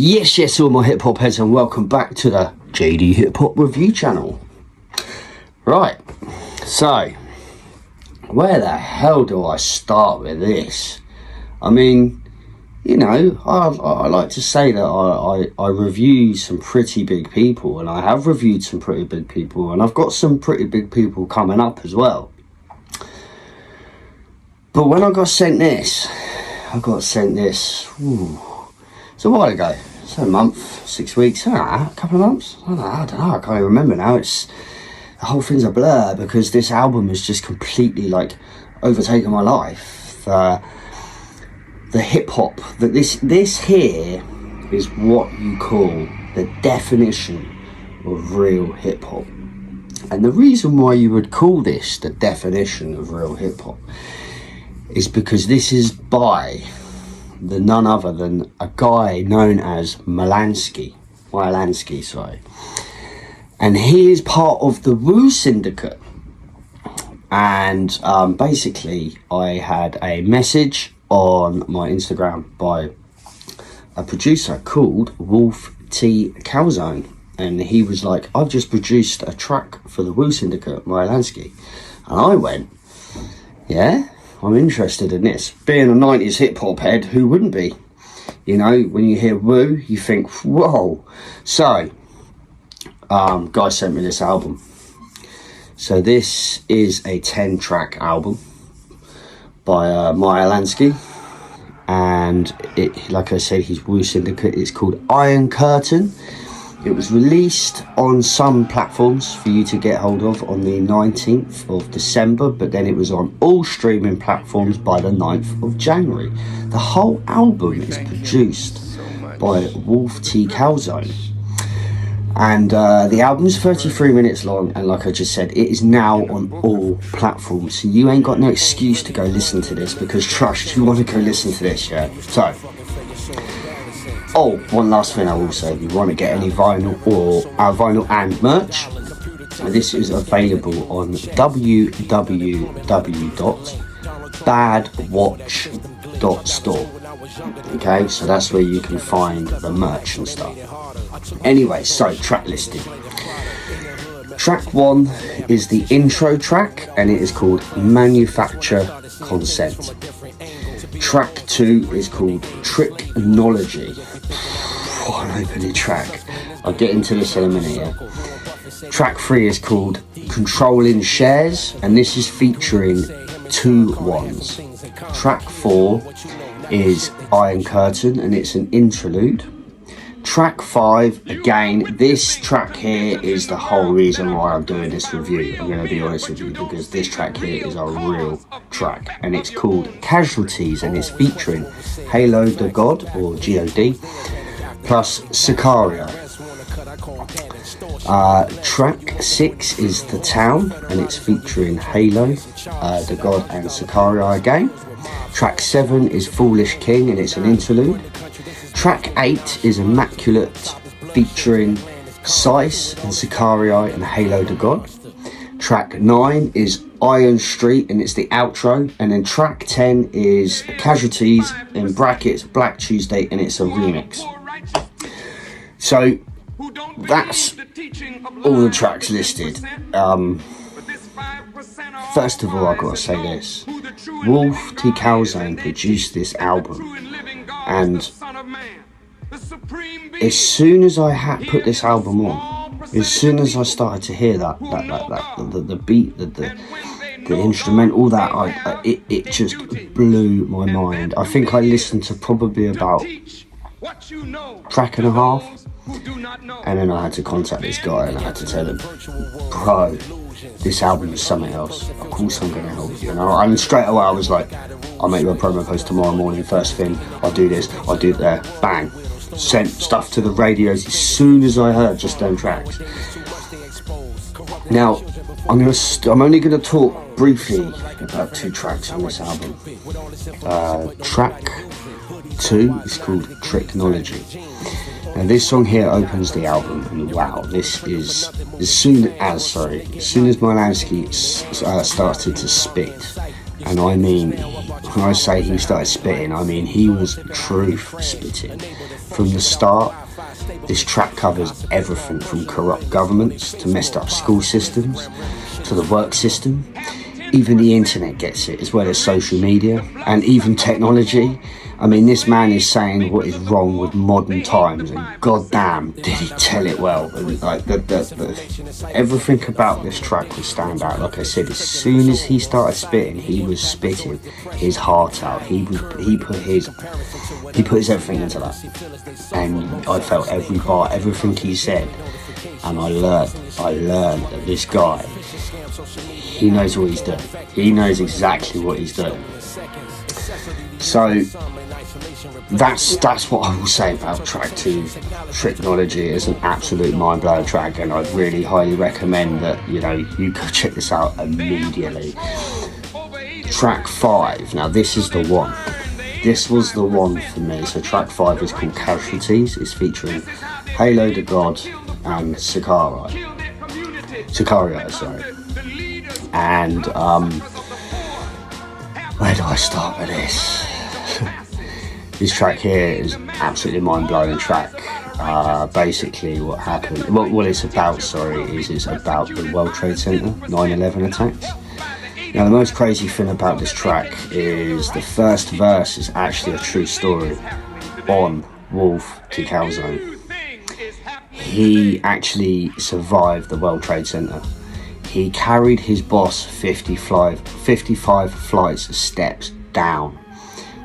Yes, all my hip hop heads, and welcome back to the JD Hip Hop Review channel. Right, so where the hell do I start with this? I mean, you know, I like to say that I review some pretty big people, and I have reviewed some pretty big people, and I've got some pretty big people coming up as well. But when I got sent this, it's a while ago. It's a month, 6 weeks, a couple of months. I don't know. I can't even remember now. The whole thing's a blur because this album has just completely like overtaken my life. The hip hop that this here is what you call the definition of real hip hop. And the reason why you would call this the definition of real hip hop is because this is by none other than a guy known as Myalansky, and he is part of the Wu Syndicate. And basically, I had a message on my Instagram by a producer called Wolf T. Calzone, and he was like, "I've just produced a track for the Wu Syndicate, Myalansky," and I went, "Yeah, I'm interested in this." Being a 90s hip-hop head, who wouldn't be? You know, when you hear Wu, you think, whoa. So, guy sent me this album. So this is a 10-track album by Myalansky. And it, like I said, he's Wu Syndicate. It's called Iron Curtain. It was released on some platforms for you to get hold of on the 19th of December, but then it was on all streaming platforms by the 9th of January. The whole album is produced by Wolf T. Calzone. And the album's 33 minutes long, and like I just said, it is now on all platforms. So you ain't got no excuse to go listen to this, because trust, you want to go listen to this, yeah? So, oh, one last thing I will say, if you want to get any vinyl or vinyl and merch, this is available on www.badwatch.store. Okay, so that's where you can find the merch and stuff. Anyway, so track listing. Track 1 is the intro track, and it is called Manufacture Consent. Track 2 is called Tricknology. What an opening track. I'll get into this in a minute, yeah. Track 3 is called Controlling Shares, and this is featuring 2 ones. Track 4 is Iron Curtain, and it's an interlude. Track 5, again, this track here is the whole reason why I'm doing this review. I'm going to be honest with you, because this track here is a real track, and it's called Casualties, and it's featuring Halo the God, or God, plus Sicario. Track 6 is The Town, and it's featuring Halo the God and Sicario again. Track 7 is Foolish King, and it's an interlude. Track 8 is Immaculate, featuring Sice and Sicario and Halo the God. Track 9 is Iron Street, and it's the outro. And then track 10 is Casualties, in brackets Black Tuesday, and it's a remix. So that's all the tracks listed. First of all, I've got to say this. Wolf T. Calzone produced this album, and as soon as I put this album on, as soon as I started to hear the beat, the instrumental, that it just blew my mind. I think I listened to probably about track and a half, and then I had to contact this guy and I had to tell him, bro, this album is something else. Of course I'm going to help you. And straight away I was like, I'll make you a promo post tomorrow morning, first thing, I'll do this, I'll do that, bang. Sent stuff to the radios as soon as I heard just them tracks. Now, I'm only going to talk briefly about 2 tracks on this album. Track 2 is called Tricknology. Now this song here opens the album, and wow, this is, as soon as Myalansky started to spit, and I mean, when I say he started spitting, I mean he was truth spitting. from the start. This track covers everything from corrupt governments to messed up school systems to the work system. Even the internet gets it, as well as social media and even technology. I mean, this man is saying what is wrong with modern times, and goddamn, did he tell it well. And like everything about this track will stand out. Like I said, as soon as he started spitting, he was spitting his heart out. He put his everything into that, and I felt every bar, everything he said, and I learned that this guy, he knows what he's doing. He knows exactly what he's doing. So that's what I will say about track 2. Tricknology is an absolute mind-blowing track, and I'd really highly recommend that you go check this out immediately. Track 5. Now this is the one. This was the one for me. So track 5 is called Casualties. It's featuring Halo the God and Sicario, sorry. And where do I start with this? This track here is absolutely mind-blowing track. Basically what happened, what it's about, is it's about the World Trade Center 9/11 attacks. Now the most crazy thing about this track is the first verse is actually a true story on Wolf T. Calzone. He actually survived the World Trade Center. He carried his boss 55 flights of steps down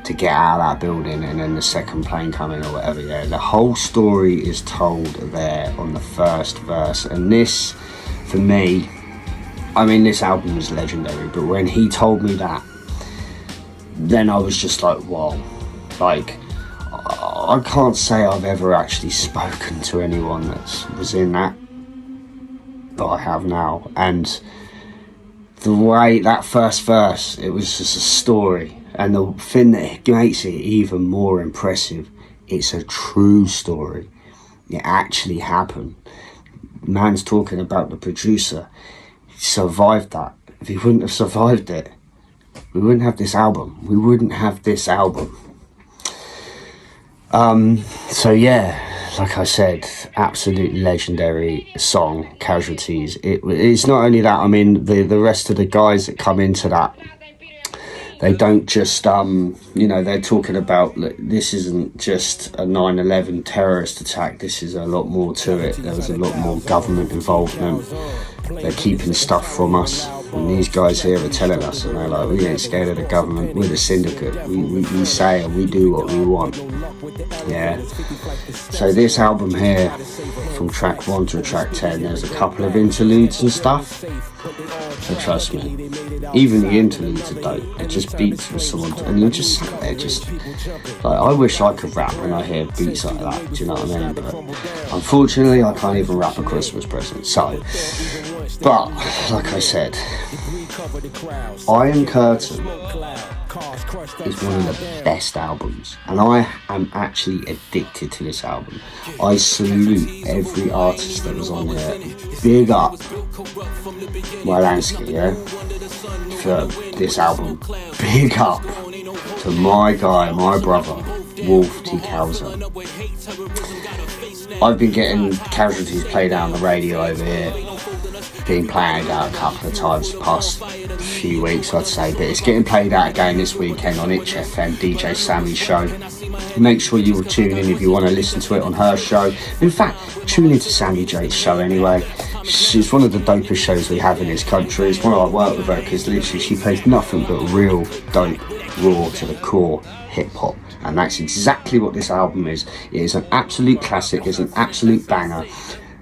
to get out of that building, and then the second plane coming or whatever. Yeah, the whole story is told there on the first verse, and this, for me, I mean, this album is legendary, but when he told me that, then I was just like, whoa. Like, I can't say I've ever actually spoken to anyone that was in that, but I have now. And the way that first verse, it was just a story. And the thing that makes it even more impressive, it's a true story. It actually happened. Man's talking about the producer. He survived that. If he wouldn't have survived it, we wouldn't have this album. So yeah, like I said, absolutely legendary song, Casualties. It's not only that, I mean, the rest of the guys that come into that, they don't just, they're talking about, look, this isn't just a 9/11 terrorist attack, this is a lot more to it. There was a lot more government involvement. They're keeping stuff from us, and these guys here are telling us, and they're like, we ain't scared of the government, we're the syndicate, we say and we do what we want. Yeah. So this album here, from track 1 to track 10, there's a couple of interludes and stuff, so trust me, even the interludes are dope. It just beats with someone, and you're just sat there, just like, I wish I could rap when I hear beats like that, do you know what I mean? But unfortunately I can't even rap a Christmas present. So, but like I said, Iron Curtain is one of the best albums, and I am actually addicted to this album. I salute every artist that was on there. Big up Myalansky, yeah, for this album. Big up to my guy, my brother, Wolf T. Calzone. I've been getting Casualties played out on the radio over here, been playing out a couple of times the past few weeks, I'd say, but it's getting played out again this weekend on Itch FM, DJ Sammy's show. Make sure you will tune in if you want to listen to it on her show. In fact, tune into Sammy J's show anyway. She's one of the dopest shows we have in this country. It's one I work with her, because literally she plays nothing but real dope, raw to the core hip hop, and that's exactly what this album is. It is an absolute classic, it's an absolute banger,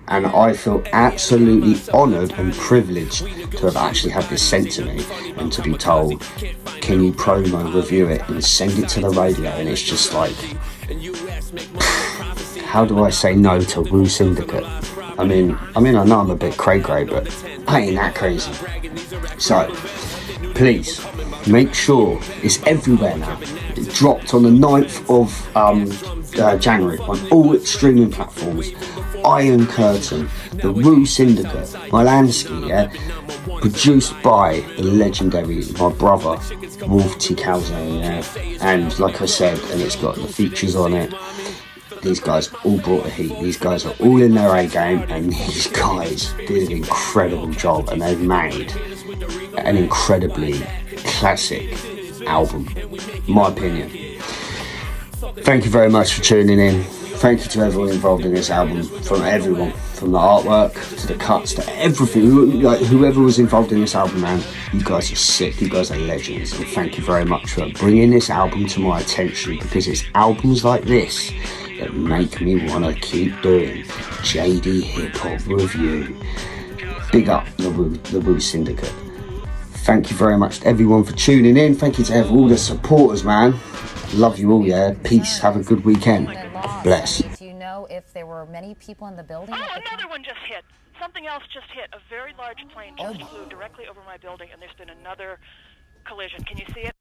and I feel absolutely honoured and privileged to have actually had this sent to me and to be told, can you promo review it and send it to the radio? And it's just like, how do I say no to Woo Syndicate? I mean I know I'm a bit cray-cray, but I ain't that crazy. So please make sure it's everywhere now. It dropped on the 9th of January on all its streaming platforms. Iron Curtain, the Woo Syndicate, Myalansky, yeah, produced by the legendary, my brother, Wolf T. Calzone, yeah, and like I said, and it's got the features on it. these guys all brought the heat. These guys are all in their A game, and these guys did an incredible job, and they've made an incredibly classic album, in my opinion. Thank you very much for tuning in. Thank you to everyone involved in this album, from everyone, from the artwork to the cuts to everything. Like, whoever was involved in this album, man, you guys are sick. You guys are legends, and thank you very much for bringing this album to my attention, because it's albums like this that make me want to keep doing JD Hip Hop Review. Big up the Woo Syndicate. Thank you very much to everyone for tuning in. Thank you to all the supporters, man. Love you all, yeah. Peace. Have a good weekend. Bless. Do you know if there were many people in the building? Oh, another one just hit. Something else just hit. A very large plane just flew directly over my building, and there's been another collision. Can you see it?